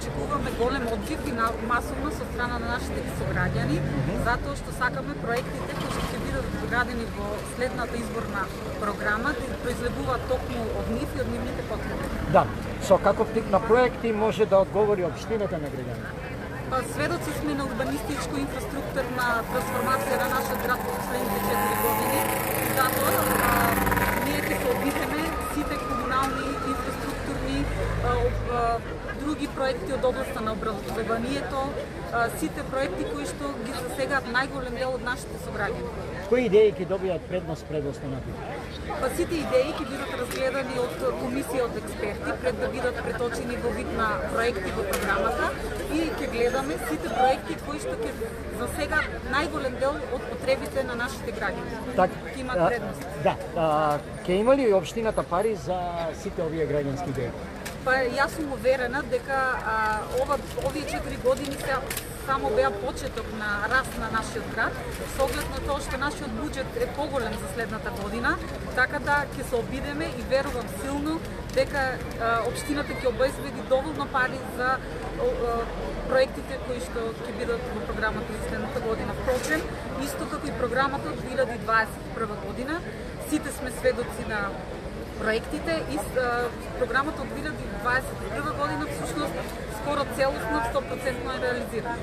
очекуваме голем одзив и масовност од страна на нашите сограѓани, затоа што сакаме проектите кои ќе бидат доградени во следната изборна програма да произлегуваат токму од нив и од нивните потреби. Да, со каков тип на проекти може да одговори општината на граѓаните? Сведоци сме на урбанистичко инфраструктурна трансформација на нашиот град во последните 4 години. Затоа ние ќе се обидеме сите комунални инфраструктурни други проекти од областта на образованието, сите проекти кои што ги засегаат најголем дел од нашите сограѓани. Кои идеи ќе добијат предност пред останатите? Сите идеи ќе бидат разгледани од комисија од експерти пред да бидат преточени во вид на проекти во програмата и ќе гледаме сите проекти кои што ќе засегаат најголем дел од потребите на нашите граѓани. Ќе имат предност. Да, ќе има ли општината пари за сите овие граѓански идеи? Јас сум уверена дека овие 4 години се само беа почеток на раст на нашиот град, со оглед на тоа што нашиот буџет е поголем за следната година, така да ќе се обидеме и верувам силно дека општината ќе обезбеди доволно пари за проектите кои што ќе бидат во програмата за следната година. Впрочем, исто како и програмата од 2021 година, сите сме сведоци на проектите и програмата од 2021 година всушност скоро целосно 100% е реализирана.